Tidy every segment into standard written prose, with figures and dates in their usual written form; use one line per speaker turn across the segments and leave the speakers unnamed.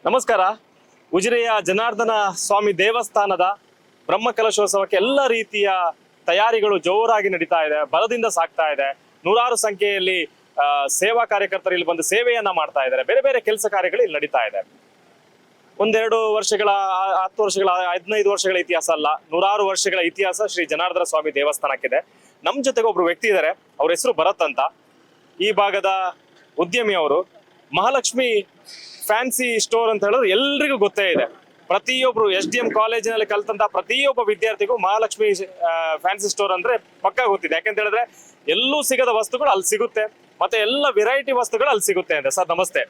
ನಮಸ್ಕಾರ. ಉಜಿರೆಯ ಜನಾರ್ದನ ಸ್ವಾಮಿ ದೇವಸ್ಥಾನದ ಬ್ರಹ್ಮಕಲಶೋತ್ಸವಕ್ಕೆ ಎಲ್ಲ ರೀತಿಯ ತಯಾರಿಗಳು ಜೋರಾಗಿ ನಡೀತಾ ಇದೆ, ಬಲದಿಂದ ಸಾಗ್ತಾ ಇದೆ. ನೂರಾರು ಸಂಖ್ಯೆಯಲ್ಲಿ ಸೇವಾ ಕಾರ್ಯಕರ್ತರು ಇಲ್ಲಿ ಬಂದು ಸೇವೆಯನ್ನ ಮಾಡ್ತಾ ಇದ್ದಾರೆ. ಬೇರೆ ಬೇರೆ ಕೆಲಸ ಕಾರ್ಯಗಳು ಇಲ್ಲಿ ನಡೀತಾ ಇದೆ. ಒಂದೆರಡು ವರ್ಷಗಳ, 10 ವರ್ಷಗಳ, 15 ವರ್ಷಗಳ ಇತಿಹಾಸ ಅಲ್ಲ, ನೂರಾರು ವರ್ಷಗಳ ಇತಿಹಾಸ ಶ್ರೀ ಜನಾರ್ದನ ಸ್ವಾಮಿ ದೇವಸ್ಥಾನಕ್ಕಿದೆ. ನಮ್ಮ ಜೊತೆಗೆ ಒಬ್ರು ವ್ಯಕ್ತಿ ಇದ್ದಾರೆ, ಅವ್ರ ಹೆಸರು ಭರತ್ ಅಂತ. ಈ ಭಾಗದ ಉದ್ಯಮಿ ಅವರು. ಮಹಾಲಕ್ಷ್ಮಿ ಫ್ಯಾನ್ಸಿ ಸ್ಟೋರ್ ಅಂತ ಹೇಳಿದ್ರೆ ಎಲ್ರಿಗೂ ಗೊತ್ತೇ ಇದೆ. ಪ್ರತಿಯೊಬ್ರು SDM ಕಾಲೇಜಿನಲ್ಲಿ ಕಲ್ತಂತ ಪ್ರತಿಯೊಬ್ಬ ವಿದ್ಯಾರ್ಥಿಗೂ ಮಹಾಲಕ್ಷ್ಮಿ ಫ್ಯಾನ್ಸಿ ಸ್ಟೋರ್ ಅಂದ್ರೆ ಪಕ್ಕ ಗೊತ್ತಿದೆ. ಯಾಕಂತ ಹೇಳಿದ್ರೆ ಎಲ್ಲೂ ಸಿಗದ ವಸ್ತುಗಳು ಅಲ್ಲಿ ಸಿಗುತ್ತೆ, ಮತ್ತೆ ಎಲ್ಲ ವೆರೈಟಿ ವಸ್ತುಗಳು ಅಲ್ಲಿ ಸಿಗುತ್ತೆ ಅಂತ. ಸರ್ ನಮಸ್ತೆ.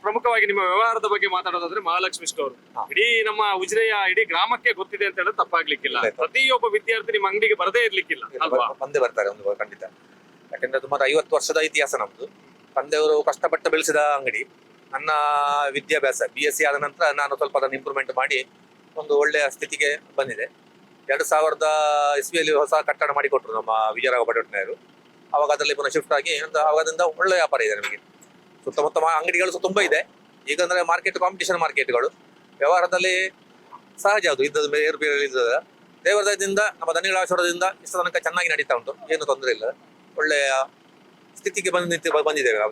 ಪ್ರಮುಖವಾಗಿ ನಿಮ್ಮ ವ್ಯವಹಾರದ ಬಗ್ಗೆ ಮಾತಾಡೋದಾದ್ರೆ ಮಹಾಲಕ್ಷ್ಮಿ ಸ್ಟೋರ್ ಇಡೀ ನಮ್ಮ ಉಜಿರೆಯ ಇಡೀ ಗ್ರಾಮಕ್ಕೆ ಗೊತ್ತಿದೆ ಅಂತ ಹೇಳಿದ್ರೆ ತಪ್ಪಾಗ್ಲಿಕ್ಕಿಲ್ಲ. ಪ್ರತಿಯೊಬ್ಬ ವಿದ್ಯಾರ್ಥಿ ನಿಮ್ಮ ಅಂಗಡಿಗೆ ಬರದೇ ಇರ್ಲಿಕ್ಕಿಲ್ಲ ಅಲ್ವಾ?
ಬಂದೇ ಬರ್ತಾರೆ, ಒಂದು ಖಂಡಿತ. ಯಾಕಂದ್ರೆ ಸುಮಾರು 50 ವರ್ಷದ ಇತಿಹಾಸ ನಮ್ದು. ತಂದೆಯವರು ಕಷ್ಟಪಟ್ಟು ಬೆಳೆಸಿದ ಅಂಗಡಿ. ನನ್ನ ವಿದ್ಯಾಭ್ಯಾಸ BSc ಆದ ನಂತರ ನಾನು ಸ್ವಲ್ಪ ಅದನ್ನು ಇಂಪ್ರೂವ್ಮೆಂಟ್ ಮಾಡಿ ಒಂದು ಒಳ್ಳೆಯ ಸ್ಥಿತಿಗೆ ಬಂದಿದೆ. 2000 ಇಸ್ವಿಯಲ್ಲಿ ಹೊಸ ಕಟ್ಟಡ ಮಾಡಿಕೊಟ್ರು ನಮ್ಮ ವಿಜಯರಾಘ ಭಟ್ನಾಯರು. ಅವಾಗ ಅದರಲ್ಲಿ ಪುನಃ ಶಿಫ್ಟ್ ಆಗಿ ಅವಾಗದಿಂದ ಒಳ್ಳೆ ವ್ಯಾಪಾರ ಇದೆ ನಮಗೆ. ಸುತ್ತಮುತ್ತ ಅಂಗಡಿಗಳು ಸಹ ತುಂಬಾ ಇದೆ. ಈಗ ಅಂದ್ರೆ ಮಾರ್ಕೆಟ್, ಕಾಂಪಿಟೇಷನ್ ಮಾರ್ಕೆಟ್ಗಳು, ವ್ಯವಹಾರದಲ್ಲಿ ಸಹಜ. ಅದು ಇದ್ದದ ಏರುಪೇರು ಇದ್ದದ ದೇವರ ದಯದಿಂದ, ನಮ್ಮ ಧನಿಗಳ ಆಶೀರ್ವಾದದಿಂದ ಇಷ್ಟ ತನಕ ಚೆನ್ನಾಗಿ ನಡೀತಾ ಉಂಟು. ಏನು ತೊಂದರೆ ಇಲ್ಲ, ಒಳ್ಳೆಯ ಸ್ಥಿತಿಗೆ ಬಂದಿದ್ದೇವೆ.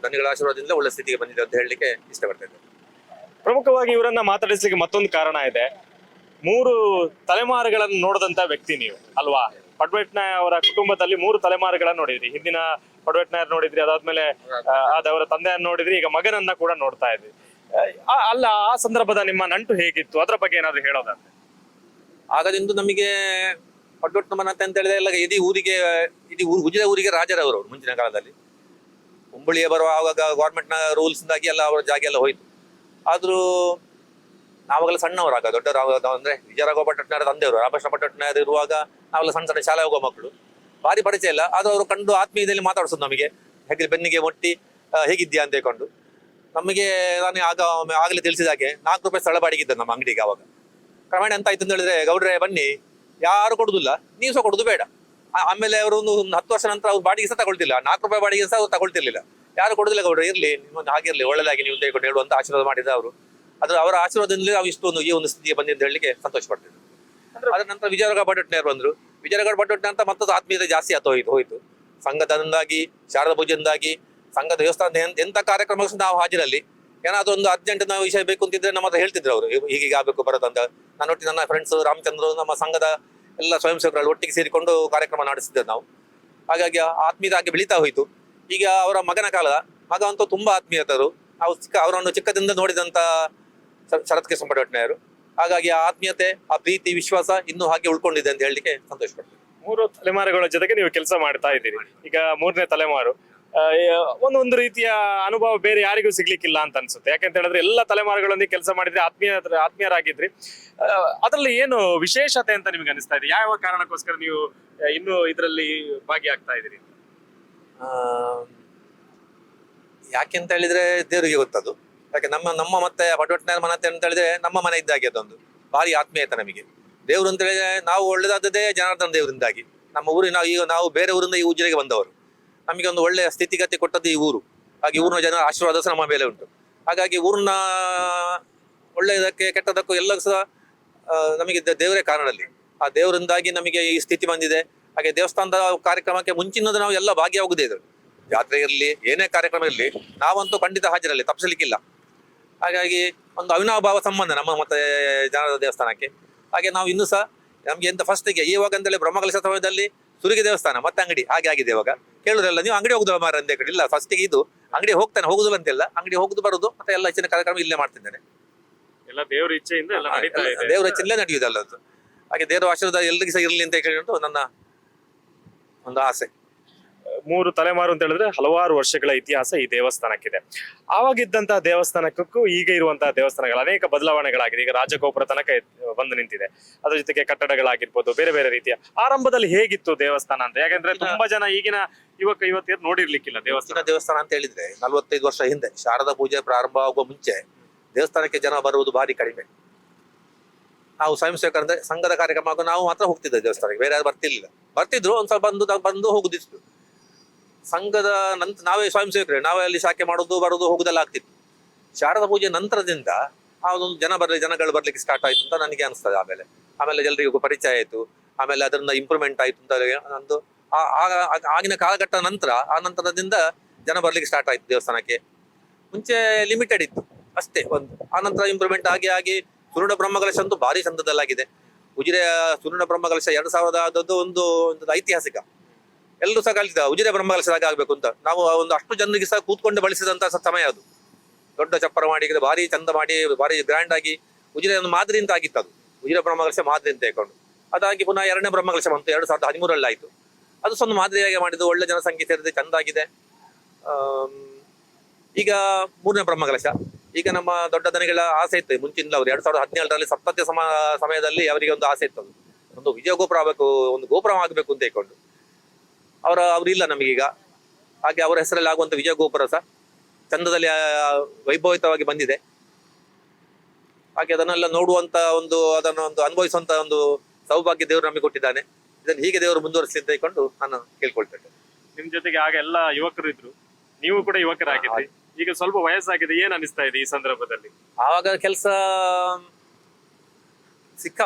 ಧನಿಗಳ ಆಶೀರ್ವಾದದಿಂದ ಒಳ್ಳೆ ಸ್ಥಿತಿಗೆ ಬಂದಿದೆ ಅಂತ ಹೇಳಲಿಕ್ಕೆ ಇಷ್ಟಪಡ್ತೇನೆ.
ಪ್ರಮುಖವಾಗಿ ಇವರನ್ನ ಮಾತಾಡಿಸ್ಲಿಕ್ಕೆ ಮತ್ತೊಂದು ಕಾರಣ ಇದೆ. 3 ತಲೆಮಾರುಗಳನ್ನು ನೋಡಿದಂತ ವ್ಯಕ್ತಿ ನೀವು ಅಲ್ವಾ? ಪಡ್ವೆಟ್ನಾಯ್ ಅವರ ಕುಟುಂಬದಲ್ಲಿ 3 ತಲೆಮಾರುಗಳನ್ನ ನೋಡಿದ್ರಿ. ಹಿಂದಿನ ಪಡ್ವೆಟ್ನಾಯರ್ ನೋಡಿದ್ರಿ, ಅದಾದ್ಮೇಲೆ ಅವರ ತಂದೆಯನ್ನ ನೋಡಿದ್ರಿ, ಈಗ ಮಗನನ್ನ ಕೂಡ ನೋಡ್ತಾ ಇದ್ರಿ. ಅಲ್ಲ, ಆ ಸಂದರ್ಭದ ನಿಮ್ಮ ನಂಟು ಹೇಗಿತ್ತು, ಅದ್ರ ಬಗ್ಗೆ ಏನಾದ್ರು ಹೇಳೋದಾದ್ರೆ?
ಆಗದಿಂದ ನಮಗೆ ಪಡ್ವೆಟ್ನ ಅಂತ ಹೇಳಿದ್ರೆ ಎಲ್ಲ ಇಡೀ ಉಜಿರೆ ಊರಿಗೆ ರಾಜರವರು ಮುಂಚಿನ ಕಾಲದಲ್ಲಿ. ಹುಂಬಳಿಯ ಬರುವ ಆವಾಗ ಗೌರ್ಮೆಂಟ್ ನ ರೂಲ್ಸ್ ಇಂದಾಗಿ ಎಲ್ಲ ಅವರ ಜಾಗ ಎಲ್ಲ ಹೋಯ್ತು. ಆದ್ರೂ ನಾವಾಗಲೇ ಸಣ್ಣವರಾಗ, ದೊಡ್ಡವರಾಗ ಅಂದ್ರೆ ವಿಜಯರಾಘವ ಭಟ್ನಾಯರ ತಂದೆಯವರು ರಾಮಕೃಷ್ಣ ಭಟ್ನಾಯರ್ ಇರುವಾಗ ನಾವೆಲ್ಲ ಸಣ್ಣ ಸಣ್ಣ ಶಾಲೆ ಹೋಗುವ ಮಕ್ಕಳು. ಭಾರಿ ಪರಿಚಯ ಇಲ್ಲ, ಆದ್ರೂ ಅವರು ಕಂಡು ಆತ್ಮೀಯದಲ್ಲಿ ಮಾತಾಡಿಸೋದು ನಮಗೆ. ಹೇಗೆ ಬೆನ್ನಿಗೆ ಮುಟ್ಟಿ ಹೇಗಿದ್ಯಾ ಅಂತ ಹೇಳ್ಕೊಂಡು ನಮಗೆ. ನಾನು ಆಗಲೇ ತಿಳಿಸಿದ ಹಾಗೆ 4 ರೂಪಾಯಿ ಸ್ಥಳ ಬಾಡಿಗೆ ನಮ್ಮ ಅಂಗಡಿಗೆ. ಅವಾಗ ಕ್ರಮೇಣ ಎಂತ ಆಯ್ತು ಅಂತ ಹೇಳಿದ್ರೆ, ಗೌಡ್ರೆ ಬನ್ನಿ, ಯಾರು ಕೊಡುದಿಲ್ಲ, ನೀವು ಸಹ ಕೊಡುದು ಬೇಡ. ಆಮೇಲೆ ಅವರು ಒಂದು 10 ವರ್ಷ ನಂತರ ಅವ್ರು ಬಾಡಿಗೆ ಸಹ ತಗೊಳ್ತಿಲ್ಲ, 4 ರೂಪಾಯಿ ಬಾಡಿಗೆ ಸಹ ಅವ್ರು ತಗೊಳ್ತಿರ್ಲಿಲ್ಲ. ಯಾರು ಕೊಡುದಿಲ್ಲ, ಗೌಡ್ರೆ ಇರ್ಲಿ, ನಿಮ್ಮೊಂದು ಹಾಗಿರ್ಲಿ, ಒಳ್ಳೆದಾಗಿ ನೀವು ತೆಗೆದುಕೊಂಡು ಹೇಳುವಂತ ಆಶೀರ್ವಾದ ಮಾಡಿದ ಅವರು. ಅವರ ಆಶೀರ್ವಾದದಿಂದಲೇ ನಾವು ಈ ಒಂದು ಸ್ಥಿತಿಗೆ ಬಂದಿದ್ದು ಹೇಳಲಿಕ್ಕೆ ಸಂತೋಷ ಪಡ್ತಿದ್ರು. ಅದ್ರ ನಂತರ ವಿಜಯರಾಘ ಭಟ್ನಾಯರ್ ಬಂದ್ರು. ವಿಜಯರಾಘ ಭಟ್ನಾಯರ್ ಅಂತ ಮತ್ತೊಂದು ಆತ್ಮೀಯತೆ ಜಾಸ್ತಿ ಹೋಯ್ತು. ಸಂಘದಿಂದಾಗಿ, ಶಾರದಾ ಪೂಜೆಯಿಂದಾಗಿ, ಸಂಘದ ದೇವಸ್ಥಾನ ಎಂತ ಕಾರ್ಯಕ್ರಮಕ್ಕೂ ನಾವು ಹಾಜರಲ್ಲಿ. ಏನಾದ್ರು ಒಂದು ಅರ್ಜೆಂಟ್ ನಾವು ವಿಷಯ ಬೇಕು ಅಂತಿದ್ರೆ ನಮ್ಮ ಹತ್ರ ಹೇಳ್ತಿದ್ರು ಅವರು, ಹೀಗೆ ಆಗ್ಬೇಕು ಬರೋದಂತ. ನಾನೊಟ್ಟಿಗೆ ನನ್ನ ಫ್ರೆಂಡ್ಸ್ ರಾಮಚಂದ್ರ, ನಮ್ಮ ಸಂಘದ ಎಲ್ಲ ಸ್ವಯಂ ಸೇವಕರಲ್ಲಿ ಒಟ್ಟಿಗೆ ಸೇರಿಕೊಂಡು ಕಾರ್ಯಕ್ರಮ ನಡೆಸಿದ್ದೇವೆ ನಾವು. ಹಾಗಾಗಿ ಆತ್ಮೀಯತೆ ಬೆಳೀತಾ ಹೋಯ್ತು. ಈಗ ಅವರ ಮಗನ ಮಗ ಅಂತೂ ತುಂಬಾ ಆತ್ಮೀಯತರು. ನಾವು ಅವರನ್ನು ಚಿಕ್ಕದಿಂದ ನೋಡಿದಂತ ಶರತ್ ಕಿಶನ್ ಭಟ್ನಾಯರು. ಹಾಗಾಗಿ ಆ ಆತ್ಮೀಯತೆ, ಆ ಪ್ರೀತಿ, ವಿಶ್ವಾಸ ಇನ್ನೂ ಹಾಗೆ ಉಳ್ಕೊಂಡಿದೆ ಅಂತ ಹೇಳಲಿಕ್ಕೆ ಸಂತೋಷ ಪಡ್ತೀನಿ.
3 ತಲೆಮಾರುಗಳ ಜೊತೆಗೆ ನೀವು ಕೆಲಸ ಮಾಡ್ತಾ ಇದ್ದೀರಿ. ಈಗ 3ನೇ ತಲೆಮಾರು. ಒಂದೊಂದು ರೀತಿಯ ಅನುಭವ ಬೇರೆ ಯಾರಿಗೂ ಸಿಗ್ಲಿಕ್ಕಿಲ್ಲ ಅಂತ ಅನ್ಸುತ್ತೆ. ಯಾಕಂತ ಹೇಳಿದ್ರೆ ಎಲ್ಲ ತಲೆಮಾರುಗಳೊಂದಿಗೆ ಕೆಲಸ ಮಾಡಿದ್ರೆ ಆತ್ಮೀಯರಾಗಿದ್ರಿ. ಅದ್ರಲ್ಲಿ ಏನು ವಿಶೇಷತೆ ಅಂತ ನಿಮ್ಗೆ ಅನಿಸ್ತಾ ಇದೆ? ಯಾವ ಕಾರಣಕ್ಕೋಸ್ಕರ ನೀವು ಇನ್ನು ಇದರಲ್ಲಿ ಭಾಗಿಯಾಗ್ತಾ ಇದ್ದೀರಿ?
ಯಾಕೆಂತ ಹೇಳಿದ್ರೆ ದೇವರಿಗೆ ಗೊತ್ತದು. ಯಾಕೆ ನಮ್ಮ ಮತ್ತೆ ಭಟ್ನಾಯರ್ ಮನೆ ಅಂತ ಹೇಳಿದ್ರೆ ನಮ್ಮ ಮನೆ ಇದ್ದಾಗೆ. ಅದೊಂದು ಭಾರಿ ಆತ್ಮೀಯತೆ ನಮಗೆ. ದೇವ್ರು ಅಂತ ಹೇಳಿದ್ರೆ ನಾವು ಒಳ್ಳೇದಾದದ್ದೇ ಜನಾರ್ದನ ದೇವರಿಂದಾಗಿ. ನಮ್ಮ ಊರಿನ ನಾವು ಬೇರೆ ಊರಿಂದ ಈ ಉಜಿರೆಗೆ ಬಂದವರು. ನಮಗೆ ಒಂದು ಒಳ್ಳೆಯ ಸ್ಥಿತಿಗತಿ ಕೊಟ್ಟದ್ದು ಈ ಊರು. ಹಾಗೆ ಊರಿನ ಜನರ ಆಶೀರ್ವಾದ ಸಹ ನಮ್ಮ ಮೇಲೆ ಉಂಟು. ಹಾಗಾಗಿ ಊರಿನ ಒಳ್ಳೆಯದಕ್ಕೆ ಕೆಟ್ಟದಕ್ಕೂ ಎಲ್ಲ ಸಹ ನಮಗೆ ದೇವರೇ ಕಾರಣದಲ್ಲಿ. ಆ ದೇವರಿಂದಾಗಿ ನಮಗೆ ಈ ಸ್ಥಿತಿ ಬಂದಿದೆ. ಹಾಗೆ ದೇವಸ್ಥಾನದ ಕಾರ್ಯಕ್ರಮಕ್ಕೆ ಮುಂಚಿನದು ನಾವು ಎಲ್ಲ ಭಾಗಿಯಾಗುವುದೇ ಇದ್ರು. ಜಾತ್ರೆ ಇರಲಿ, ಏನೇ ಕಾರ್ಯಕ್ರಮ ಇರಲಿ, ನಾವಂತೂ ಖಂಡಿತ ಹಾಜರಲ್ಲಿ, ತಪ್ಪಿಸಲಿಕ್ಕಿಲ್ಲ. ಹಾಗಾಗಿ ಒಂದು ಅವಿನಾಭಾವ ಸಂಬಂಧ ನಮ್ಮ ಮತ್ತೆ ಜನಾರ್ದನ ದೇವಸ್ಥಾನಕ್ಕೆ. ಹಾಗೆ ನಾವು ಇನ್ನೂ ಸಹ ನಮ್ಗೆ ಎಂತ ಫಸ್ಟಿಗೆ ಇವಾಗ ಅಂತೇಳಿ ಬ್ರಹ್ಮಕಲಶ ಸಮಯದಲ್ಲಿ ಸುರಿಗೆ ದೇವಸ್ಥಾನ ಮತ್ತೆ ಅಂಗಡಿ ಹಾಗೆ ಆಗಿದೆ. ಇವಾಗ ಕೇಳುದ್ರಲ್ಲ, ನೀವು ಅಂಗಡಿ ಹೋಗುದು ಮಾರ ಅಂದೇ ಕಡೆ ಇಲ್ಲ. ಫಸ್ಟಿಗೆ ಇದು ಅಂಗಡಿ ಹೋಗುದಿಲ್ಲ ಅಂತೆಲ್ಲ, ಅಂಗಡಿ ಹೋಗುದು ಬರುದು ಮತ್ತೆ ಎಲ್ಲ ಹೆಚ್ಚಿನ ಕಾರ್ಯಕ್ರಮ ಇಲ್ಲೇ ಮಾಡ್ತಿದ್ದೇನೆ.
ಎಲ್ಲ ದೇವರ ಇಚ್ಛೆಯಿಂದ
ದೇವರ ಇಚ್ಛೆಯಲ್ಲೇ ನಡೆಯುವುದಲ್ಲ ಅದು. ಹಾಗೆ ದೇವರ ಆಶೀರ್ವಾದ ಎಲ್ಲರಿಗೂ ಸಹ ಇರಲಿ ಅಂತ ಹೇಳಿಕೊಂಡು ನನ್ನ ಒಂದು ಆಸೆ.
3 ತಲೆಮಾರು ಅಂತ ಹೇಳಿದ್ರೆ ಹಲವಾರು ವರ್ಷಗಳ ಇತಿಹಾಸ ಈ ದೇವಸ್ಥಾನಕ್ಕಿದೆ. ಆವಾಗಿದ್ದಂತಹ ದೇವಸ್ಥಾನಕ್ಕೂ ಈಗ ಇರುವಂತಹ ದೇವಸ್ಥಾನಗಳು ಅನೇಕ ಬದಲಾವಣೆಗಳಾಗಿದೆ. ಈಗ ರಾಜಗೋಪುರ ತನಕ ಬಂದು ನಿಂತಿದೆ. ಅದ್ರ ಜೊತೆಗೆ ಕಟ್ಟಡಗಳಾಗಿರ್ಬೋದು, ಬೇರೆ ಬೇರೆ ರೀತಿಯ. ಆರಂಭದಲ್ಲಿ ಹೇಗಿತ್ತು ದೇವಸ್ಥಾನ ಅಂತ? ಯಾಕಂದ್ರೆ ತುಂಬಾ ಜನ ಈಗಿನ ಯುವತಿಯರು ನೋಡಿರ್ಲಿಕ್ಕಿಲ್ಲ
ದೇವಸ್ಥಾನ ಅಂತ ಹೇಳಿದ್ರೆ 45 ವರ್ಷ ಹಿಂದೆ ಶಾರದಾ ಪೂಜೆ ಪ್ರಾರಂಭ ಆಗುವ ಮುಂಚೆ ದೇವಸ್ಥಾನಕ್ಕೆ ಜನ ಬರುವುದು ಭಾರಿ ಕಡಿಮೆ. ನಾವು ಸ್ವಯಂ ಸೇವಕರಂದ್ರೆ ಸಂಘದ ಕಾರ್ಯಕ್ರಮ ನಾವು ಮಾತ್ರ ಹೋಗ್ತಿದ್ದೆ ದೇವಸ್ಥಾನಕ್ಕೆ, ಬೇರೆ ಯಾರು ಬರ್ತಿದ್ರು ಒಂದ್ ಸ್ವಲ್ಪ ಬಂದು ಹೋಗುದಿತ್ತು. ಸಂಘದ ನಾವೇ ಸ್ವಯಂ ಸೇವಕರೇ, ನಾವೇ ಅಲ್ಲಿ ಶಾಖೆ ಮಾಡೋದು ಬರೋದು ಹೋಗುದೆಲ್ಲ ಆಗ್ತಿತ್ತು. ಶಾರದಾ ಪೂಜೆ ನಂತರದಿಂದ ಆ ಒಂದು ಜನಗಳು ಬರ್ಲಿಕ್ಕೆ ಸ್ಟಾರ್ಟ್ ಆಯ್ತು ಅಂತ ನನಗೆ ಅನಿಸ್ತದೆ. ಆಮೇಲೆ ಎಲ್ಲರಿಗೂ ಪರಿಚಯ ಆಯ್ತು, ಆಮೇಲೆ ಅದರಿಂದ ಇಂಪ್ರೂವ್ಮೆಂಟ್ ಆಯ್ತು ಅಂತ ಒಂದು ಆಗಿನ ಕಾಲಘಟ್ಟ ನಂತರ ಆ ನಂತರದಿಂದ ಜನ ಬರ್ಲಿಕ್ಕೆ ಸ್ಟಾರ್ಟ್ ಆಯ್ತು ದೇವಸ್ಥಾನಕ್ಕೆ. ಮುಂಚೆ ಲಿಮಿಟೆಡ್ ಇತ್ತು ಅಷ್ಟೇ ಒಂದು, ಆ ನಂತರ ಇಂಪ್ರೂವ್ಮೆಂಟ್ ಆಗಿ ಸುರುಣ ಬ್ರಹ್ಮಕಲಶ ಅಂತೂ ಭಾರಿ ಚಂದದಲ್ಲಾಗಿದೆ. ಉಜಿರೆಯ ಸುರುಣ ಬ್ರಹ್ಮಕಲಶ 2000 ಒಂದು ಐತಿಹಾಸಿಕ. ಎಲ್ಲರೂ ಸಹ ಕಲಿಸಿದ ಉಜಿರೆ ಬ್ರಹ್ಮಕಲಶದಾಗ ಆಗ್ಬೇಕು ಅಂತ. ನಾವು ಒಂದು ಅಷ್ಟು ಜನರಿಗೆ ಸಹ ಕೂತ್ಕೊಂಡು ಬಳಸಿದಂತ ಸಮಯ ಅದು. ದೊಡ್ಡ ಚಪ್ಪರ ಮಾಡಿ ಭಾರಿ ಚಂದ ಮಾಡಿ ಭಾರಿ ಗ್ರ್ಯಾಂಡ್ ಆಗಿ ಉಜಿರೆ ಒಂದು ಮಾದರಿ ಅಂತ ಆಗಿತ್ತು ಅದು. ಉಜಿರೆ ಬ್ರಹ್ಮಕಲಶ ಮಾದರಿ ಅಂತ ಹೇಳ್ಕೊಂಡು ಅದಾಗಿ ಪುನಃ 2ನೇ ಬ್ರಹ್ಮಕಲಶ ಬಂತು 2013 ಆಯ್ತು. ಅದು ಸಹ ಒಂದು ಮಾದರಿಯಾಗಿ ಮಾಡಿದ್ದು, ಒಳ್ಳೆ ಜನಸಂಖ್ಯೆ ಸೇರಿದೆ, ಚಂದ ಆಗಿದೆ. ಈಗ 3ನೇ ಬ್ರಹ್ಮಕಲಶ. ಈಗ ನಮ್ಮ ದೊಡ್ಡ ದನಿಗಳ ಆಸೆ ಇತ್ತು ಮುಂಚಿನಿಂದ, ಅವರು 2017 ಸಪ್ತತ್ಯ ಸಮಯದಲ್ಲಿ ಅವರಿಗೆ ಒಂದು ಆಸೆ ಇತ್ತು, ಒಂದು ವಿಜಯ ಗೋಪುರ ಆಗಬೇಕು, ಒಂದು ಗೋಪುರ ಆಗಬೇಕು ಅಂತ ಹೇಳ್ಕೊಂಡು. ಅವರು ಇಲ್ಲ ನಮಗೀಗ. ಹಾಗೆ ಅವರ ಹೆಸರಲ್ಲಿ ಆಗುವಂತ ವಿಜಯ ಗೋಪುರ ಸಹ ಚಂದದಲ್ಲಿ ವೈಭವಿತವಾಗಿ ಬಂದಿದೆ. ಹಾಗೆ ಅದನ್ನೆಲ್ಲ ನೋಡುವಂತ ಅದನ್ನು ಅನುಭವಿಸುವಂತ ಒಂದು ಸೌಭಾಗ್ಯ ದೇವರು ನಮಗೆ ಕೊಟ್ಟಿದ್ದಾನೆ. ಇದನ್ನು ಹೀಗೆ ದೇವರು ಮುಂದುವರಿಸಲಿ ಅಂತ ಹೇಳ್ಕೊಂಡು ನಾನು ಕೇಳ್ಕೊಳ್ತೇನೆ.
ನಿಮ್ ಜೊತೆಗೆ ಆಗ ಎಲ್ಲ ಯುವಕರು ಇದ್ರು, ನೀವು ಕೂಡ ಯುವಕರಾಗಿದ್ರಿ. ಈಗ ಸ್ವಲ್ಪ ವಯಸ್ಸಾಗಿದೆ, ಏನ್ ಅನಿಸ್ತಾ ಇದೆ ಈ ಸಂದರ್ಭದಲ್ಲಿ?
ಆವಾಗ ಕೆಲಸ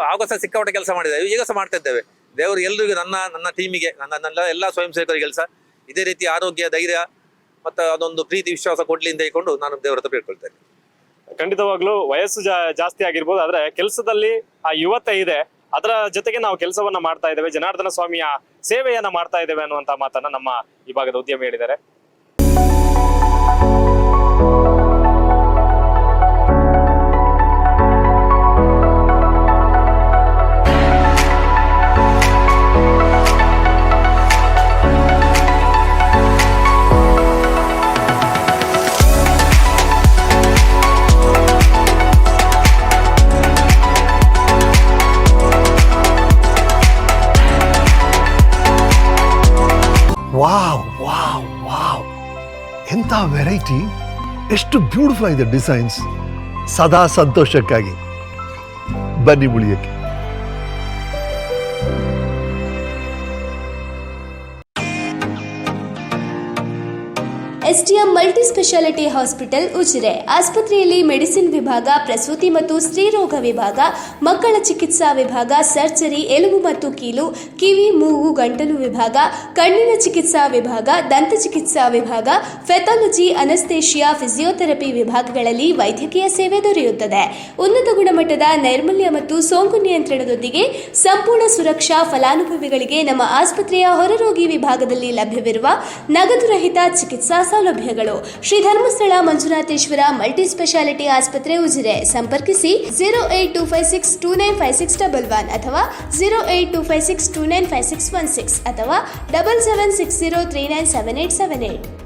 ಆವಾಗ ಸಹ ಸಿಕ್ಕಾಪಟ್ಟೆ ಕೆಲಸ ಮಾಡಿದ್ದೇವೆ, ಈಗ ಸಹ ಮಾಡ್ತಾ ಇದ್ದೇವೆ. ದೇವರು ಎಲ್ರಿಗೂ ನನ್ನ ಟೀಮಿಗೆ, ನನ್ನ ಎಲ್ಲ ಸ್ವಯಂ ಸೇವಕರಿಗೆ ಕೆಲಸ ಇದೇ ರೀತಿ ಆರೋಗ್ಯ, ಧೈರ್ಯ ಮತ್ತು ಅದೊಂದು ಪ್ರೀತಿ ವಿಶ್ವಾಸ ಕೊಡ್ಲಿ ಅಂತ ಹೇಳ್ಕೊಂಡು ನಾನು ದೇವರ ಹತ್ರ ಬೇಡ್ಕೊಳ್ತೇನೆ.
ಖಂಡಿತವಾಗ್ಲೂ ವಯಸ್ಸು ಜಾಸ್ತಿ ಆಗಿರ್ಬೋದು, ಆದ್ರೆ ಕೆಲಸದಲ್ಲಿ ಆ ಯುವತೆ ಇದೆ. ಅದರ ಜೊತೆಗೆ ನಾವು ಕೆಲಸವನ್ನ ಮಾಡ್ತಾ ಇದ್ದೇವೆ, ಜನಾರ್ದನ ಸ್ವಾಮಿಯ ಸೇವೆಯನ್ನ ಮಾಡ್ತಾ ಇದ್ದೇವೆ ಅನ್ನುವಂತ ಮಾತನ್ನ ನಮ್ಮ ಈ ಭಾಗದ ಉದ್ಯಮಿ ಹೇಳಿದ್ದಾರೆ.
ವಾವ್ ವಾವ್ ವಾವ್, ಎಂಥ ವೆರೈಟಿ, ಎಷ್ಟು ಬ್ಯೂಟಿಫುಲ್ ಆಗಿದೆ ಡಿಸೈನ್ಸ್. ಸದಾ ಸಂತೋಷಕ್ಕಾಗಿ ಬನ್ನಿ ಉಳಿಯಕ್ಕೆ.
STM multi speciality hospital Ujire ಆಸ್ಪತ್ರೆಯಲ್ಲಿ ಮೆಡಿಸಿನ್ ವಿಭಾಗ, ಪ್ರಸೂತಿ ಮತ್ತು ಸ್ತ್ರೀರೋಗ ವಿಭಾಗ, ಮಕ್ಕಳ ಚಿಕಿತ್ಸಾ ವಿಭಾಗ, ಸರ್ಜರಿ, ಎಲುಬು ಮತ್ತು ಕೀಲು, ಕಿವಿ, ಮೂಗು, ಗಂಟಲು ವಿಭಾಗ, ಕಣ್ಣಿನ ಚಿಕಿತ್ಸಾ ವಿಭಾಗ, ದಂತ ಚಿಕಿತ್ಸಾ ವಿಭಾಗ, ಫೆಥಾಲಜಿ, ಅನಸ್ತೇಷಿಯಾ, ಫಿಸಿಯೋಥೆರಪಿ ವಿಭಾಗಗಳಲ್ಲಿ ವೈದ್ಯಕೀಯ ಸೇವೆ ದೊರೆಯುತ್ತದೆ. ಉನ್ನತ ಗುಣಮಟ್ಟದ ನೈರ್ಮಲ್ಯ ಮತ್ತು ಸೋಂಕು ನಿಯಂತ್ರಣದೊಂದಿಗೆ ಸಂಪೂರ್ಣ ಸುರಕ್ಷಾ ಫಲಾನುಭವಿಗಳಿಗೆ ನಮ್ಮ ಆಸ್ಪತ್ರೆಯ ಹೊರರೋಗಿ ವಿಭಾಗದಲ್ಲಿ ಲಭ್ಯವಿರುವ ನಗದು ರಹಿತ ಚಿಕಿತ್ಸಾ ಸೌಲಭ್ಯಗಳು. ಶ್ರೀ ಧರ್ಮಸ್ಥಳ ಮಂಜುನಾಥೇಶ್ವರ ಮಲ್ಟಿ ಸ್ಪೆಷಾಲಿಟಿ ಆಸ್ಪತ್ರೆ ಉಜಿರೆ. ಸಂಪರ್ಕಿಸಿ 08256295611 ಅಥವಾ 08256295616 ಅಥವಾ 7760397878.